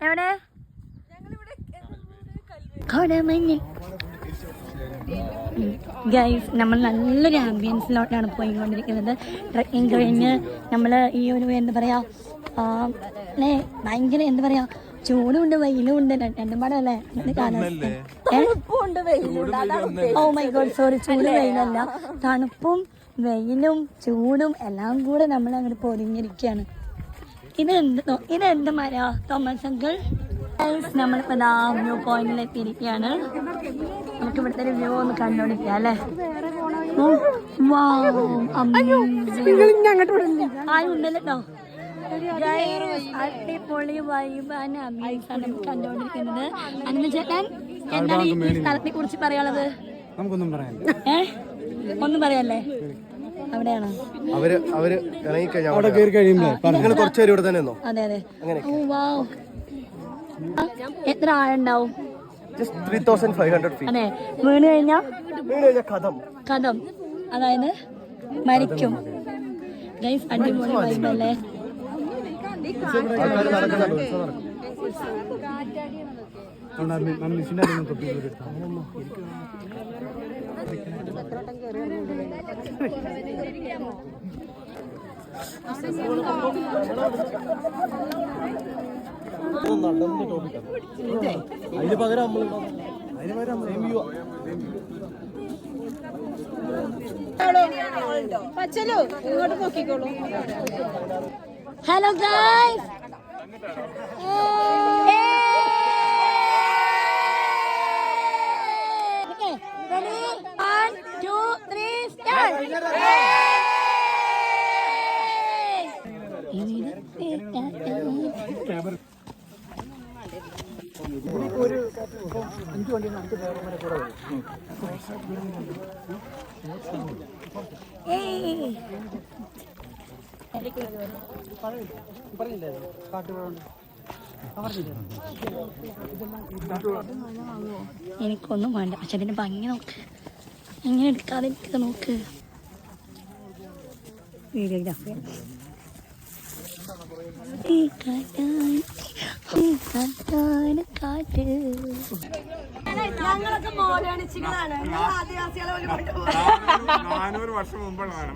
എവിടെ കോടമഞ്ഞിൽ ഗൈസ് നമ്മൾ നല്ലൊരു ആംബിയൻസിലോട്ടാണ് പോയിക്കൊണ്ടിരിക്കുന്നത്. ട്രക്കിങ് കഴിഞ്ഞ് നമ്മൾ ഈ ഒരു എന്താ പറയാ അല്ലേ ഭയങ്കര എന്താ പറയാ ചൂടുണ്ട് വെയിലും ഉണ്ട് രണ്ടും പാടം അല്ലേ കാലാവസ്ഥ. ഓ മൈ ഗോഡ് സോറി, ചൂട് വെയിലല്ല, തണുപ്പും വെയിലും ചൂടും എല്ലാം കൂടെ നമ്മൾ അങ്ങോട്ട് പൊതിഞ്ഞിരിക്കുകയാണ്. ഇതെന്ത് മര തോമസ് അങ്കിൾ? നമ്മളിപ്പോൾ വ്യൂ പോയിന്റിൽ എത്തിയിരിക്കുകയാണ്. നമുക്ക് ഇവിടുത്തെ ഒരു വ്യൂ ഒന്ന് കണ്ടുപിടിക്കാം അല്ലേ. ആരും ഉണ്ടല്ലോ. അടിപൊളി വൈബാണ്, അമേസാണ് നമുക്ക് കണ്ടുകൊണ്ടിരിക്കുന്നത്. അനന്ത ചേട്ടൻ എന്താണ് ഈ സ്ഥലത്തെ കുറിച്ച് പറയാനുള്ളത്? ഒന്നും പറയാല്ലേ? അവിടെയാണോ? അതെ അതെ. എത്ര ആളുണ്ടാവും? അതെ. വീണ് കഴിഞ്ഞാ കഥം, അതായത് മരിക്കും. ഗൈസ് അടിപൊളി വൈബല്ലേ. പച്ചലോ ഇങ്ങോട്ട് നോക്കിക്കോളൂ. Hello guys, ready 1 2 3 start. ഒരു 5 വണ്ടി നമുക്ക് വരെ കൂടെ പറഞ്ഞില്ലേ കാട്ടുപോഴുണ്ട്. എനിക്കൊന്നും വേണ്ട, പക്ഷെ അതിന്റെ ഭംഗി നോക്ക്, എങ്ങനെ എടുക്കാതിരിക്കുക നോക്ക്. വീഡിയോഗ്രാഫി കാറ്റ്. ഞങ്ങളൊക്കെ മോഡേണിസ്റ്റുകളാണ്, ആദിവാസികളെ 400 വർഷം മുമ്പുള്ളതാണ്.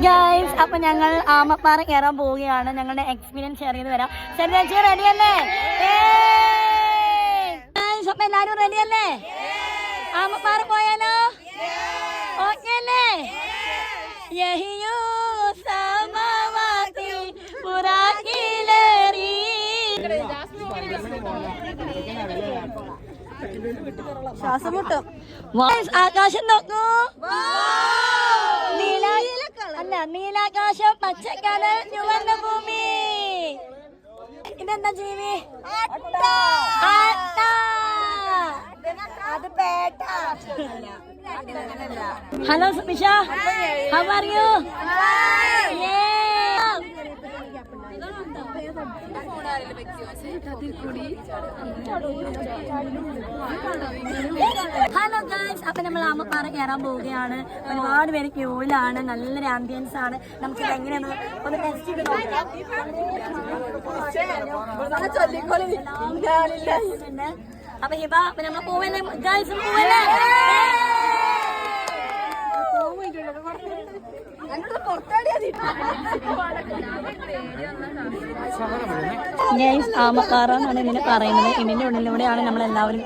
ഗൈസ്, അപ്പൊ ഞങ്ങൾ ആമപ്പാറ കയറാൻ പോവുകയാണ്. ഞങ്ങളുടെ എക്സ്പീരിയൻസ് ഷെയർ ചെയ്ത് വരാം. ശരി റെഡിയല്ലേ? അപ്പൊ എല്ലാരും റെഡിയല്ലേ? ആമപ്പാറ പോയാലോ? ഓക്കെ അല്ലേ? യഹിയോ സമവാതി പുറാക്കിലേറി. ശ്വാസം മുട്ടും. ആകാശം നോക്കൂ, നീലാകാശം, പച്ചക്കടൽ, ചുവന്ന ഭൂമി. ഇതെന്താ ജീവി? Hello Sumisha, how are you? Hello guys, അപ്പൊ നമ്മൾ ആമപ്പാറ കയറാൻ പോവുകയാണ്. ഒരുപാട് പേര് ക്യൂവിലാണ്. നല്ലൊരു ആംബിയൻസ് ആണ്. നമുക്ക് ഇത് എങ്ങനെയാണ് ഒന്ന് ടെസ്റ്റ് ചെയ്ത് നോക്കാം. അപ്പൊ ഹിബ, അപ്പൊ നമ്മൾ പോവല്ലേ ഗൈസ്? പോവല്ലേ? ഗൈസ്, ആമപ്പാറ എന്നാണ് ഇതിനെ പറയുന്നത്. ഇതിന്റെ ഉള്ളിലൂടെയാണ് നമ്മൾ എല്ലാവരും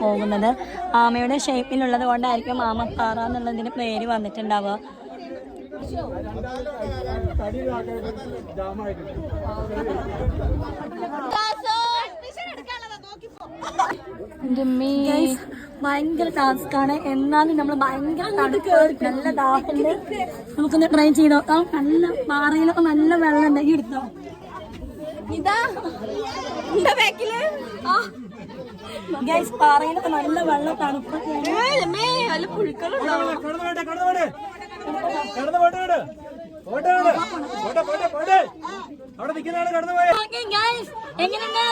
പോകുന്നത്. ആമയുടെ ഷേപ്പിലുള്ളത് കൊണ്ടായിരിക്കും ആമപ്പാറ എന്നുള്ളതിന്റെ പേര് വന്നിട്ടുണ്ടാവുക. ഭയങ്കര ടാസ്ക് ആണ്, എന്നാലും നമ്മൾ ഭയങ്കര നല്ല ദാഹമുണ്ട്. നമുക്കൊന്ന് ട്രൈ ചെയ്ത് നോക്കാം. നല്ല പാറയിലൊക്കെ നല്ല വെള്ളം ഉണ്ടെങ്കിൽ എടുത്തോ. ഗൈസ്, പാറയിലൊക്കെ നല്ല വെള്ളം തണുപ്പൊക്കെ. അവിടെ നിൽക്കുന്നതാണ് കടന്നു പോയ Okay, guys. എങ്ങനെയുണ്ട്?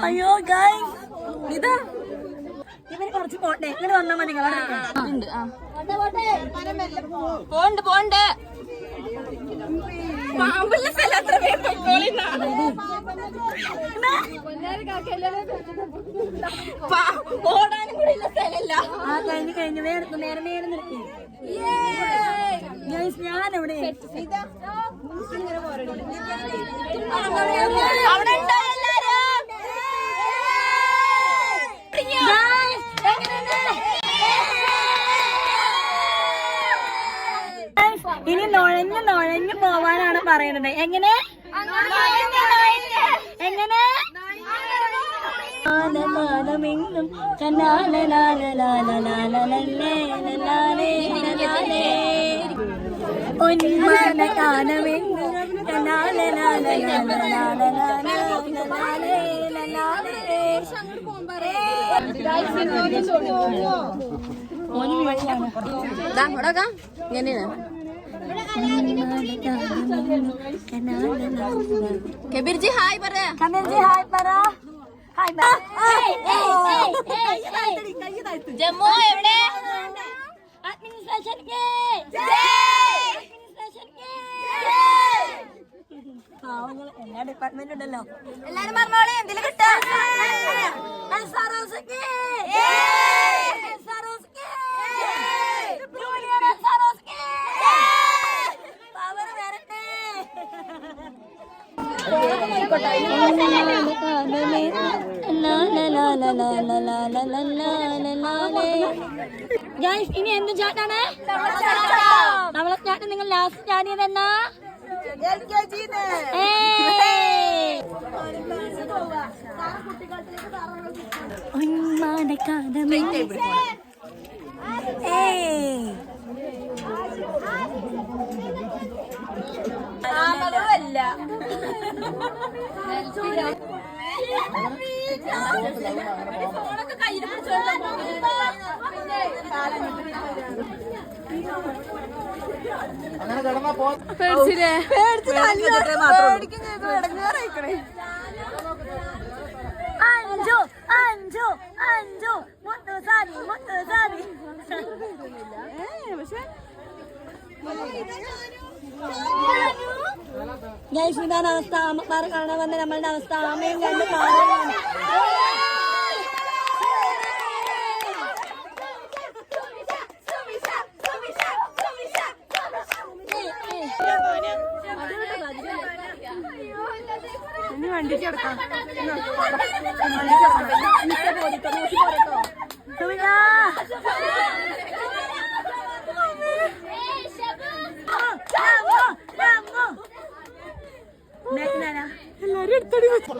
അയ്യോ ഗൈസ് ഇതാ ഇവര് കുറച്ച് പോട്ടെ ഇങ്ങനെ വന്നാൽ മതി പോണ്ട് പോണ്ട് പാമ്പുള്ള സ്ഥലം അത്ര ഓടാനും കൂടി ഉള്ള സ്ഥലല്ല. ആ കഴിഞ്ഞു നേരെ നിർത്തി ഗൈസ് ഞാൻ എവിടെ അവിടെ ഉണ്ടോ എല്ലാരും? ഇനി നുഴഞ്ഞു പോവാനാണ് പറയുന്നത്. എങ്ങനെ ആനന്ദമെങ്ങും ഒന്മാന കാനമെങ്ങും ഇങ്ങനെയാണ് കബീർജി ഹായ് പറ. ജമ്മു എവിടെ? എല്ലാ ഡിപ്പാർട്ട്മെന്റ് ഉണ്ടല്ലോ. എല്ലാരും പറഞ്ഞോളെ എന്തെങ്കിലും കിട്ടാ. ഗൈസ് ഇനി എന്ത് ചാട്ടാണ്? തവളച്ചാട്ടം. നിങ്ങൾ ലാസ്റ്റ് ചാടിയത് എന്നാ? അല്ല ഫോണൊക്കെ കയ്യിൽ അങ്ങനെ കിടന്നാ പോ അഞ്ചു മുത്തുസാരി ഗൈസ് ഇതാണ് അവസ്ഥ. അമ്മമാർ കാണാൻ വന്ന നമ്മളുടെ അവസ്ഥ. അമ്മയും രണ്ട് പാറയാണ്. വണ്ടിക്ക് കിടക്കാം. എല്ലാരും എടുത്തടി വെച്ചു.